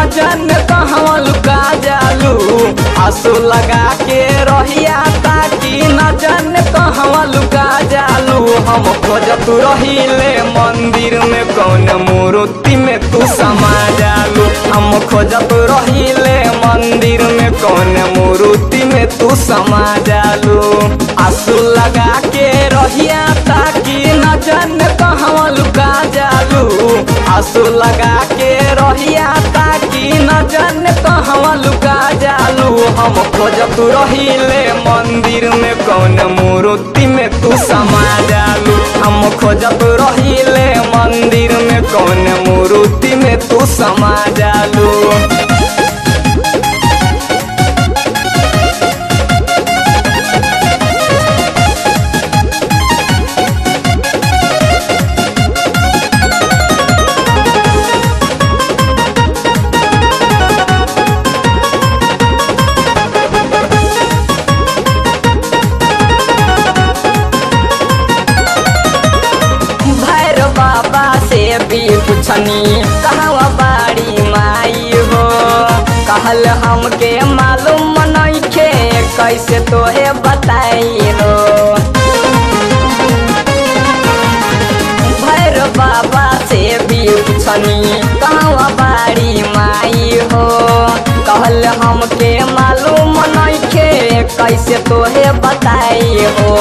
न जाने कहवा लुका जालू। आंसू लगा के रहिया ताकि न जाने कहवा लुका जालू। हम खोजत रहिले मंदिर में कौन मूर्ति में तू समा जालू। हम खोजत रहिले मंदिर में कौन मूर्ति में तू समा जालू। आंसू लगा के रहिया ताकि न जाने कहवा लुका जालू। आंसू लगा के रहिया ताकि न जाने कहवा लुका जालू। हम खोजत रहिले मंदिर में कौन मूर्ति में तू समा जालू। हम खोजत रहिले मंदिर में कौन मूर्ति में तू समा जालू। बाबा से भी पूछनी कहवा बाड़ी माई हो। कहल हमके मालूम नइखे कैसे तोहे बताई हो। भैर बाबा से भी पूछनी कहवा बाड़ी माई हो। कहल हमके मालूम नइखे कैसे तोहे बताई हो।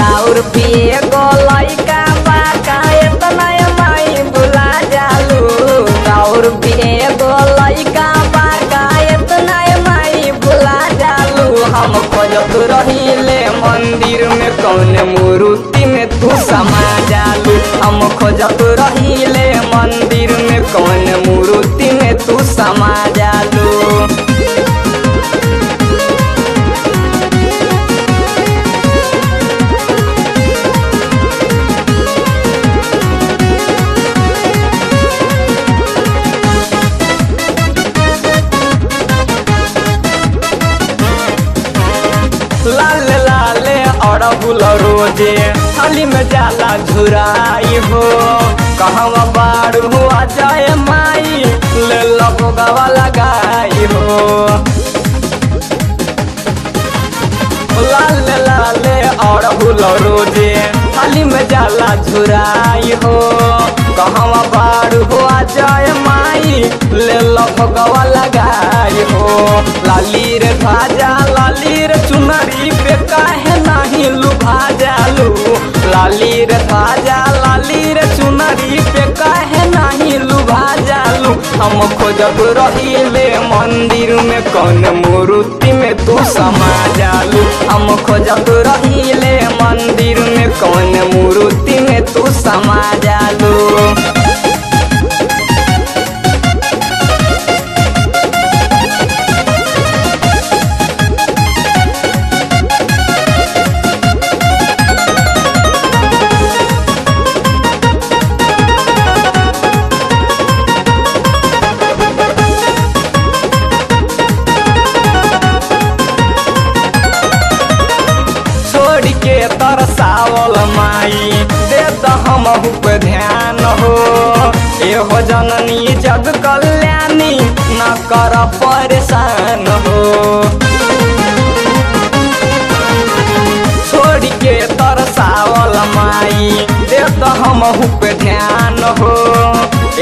राउर पिए गो लइका बाका एतना माई बुला जालू। राउर पिए गो लइका बाका एतना माई बुला जालू। हम खोजत रहिले मंदिर में कौन मूर्ति में तू समा जालू। हम खोजत रहिले मंदिर में कौन मूर्ति में तू समा जालू। लाल लाले अड़हुल रोजे थाली में जाला झुराई हो। कहवा बाड़ू आ जाए माई ले लगवा लगाई हो। लाल लाले अड़हुल रोजे थाली में जाला झुराई हो। कहवा बाड़ू आ जाए माई ले लगवा लगाई हो। लाली रे ध्वजा लाली रे चुनरी पे काहे नहीं लुभा जालू। लाली रे ध्वजा लाली रे चुनरी पे काहे नहीं लुभा जालू। हम खोजत रहिले मंदिर में कौन मूर्ति में तू समा जालू। हम खोजत रहिले मंदिर में कौन मूर्ति में तू समा जालू। के तरसावल माई दे हमहु पे ध्यान हो। एहो जननी जग कल्याणी न कर परेशान हो। छोड़ के तरसावल माई दे हमहु पे ध्यान हो।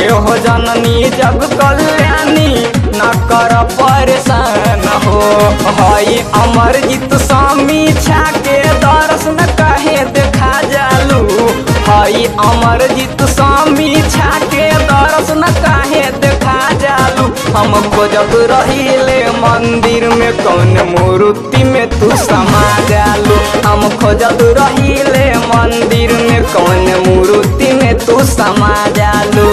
एहो जननी जग कल्याणी न कर परेशान हो। हई अमरजीत समीक्षा के दर्शन कहे देखा जालू। हई अमरजीत समीक्षा के दर्शन कहे देखा जालू। हम खोजत रहिले मंदिर में कौन मूर्ति में तू समा जालू। हम खोजत रहिले मंदिर में कौन मूर्ति में तू समा जालू।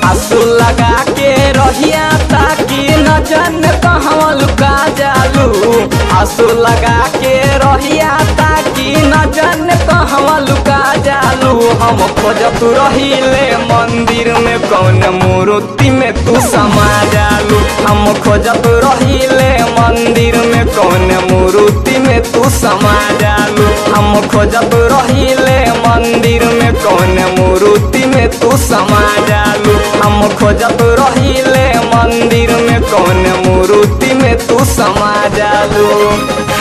आंसू लगा के रहिया ताकि न जाने कहवा लुका जालू। आंसू लगा के रहिया ताकि न जाने कहवा लुका जालू। हम खोजत रहिले मंदिर में कौन मूर्ति में तू समा जालू। हम खोजत रहिले मंदिर में कौन मूर्ति में तू समा जालू। हम खोजत रहिले मंदिर में कौन मूर्ति में तू समा जालू। हम खोजत रहिले मंदिर में तू समा जालू।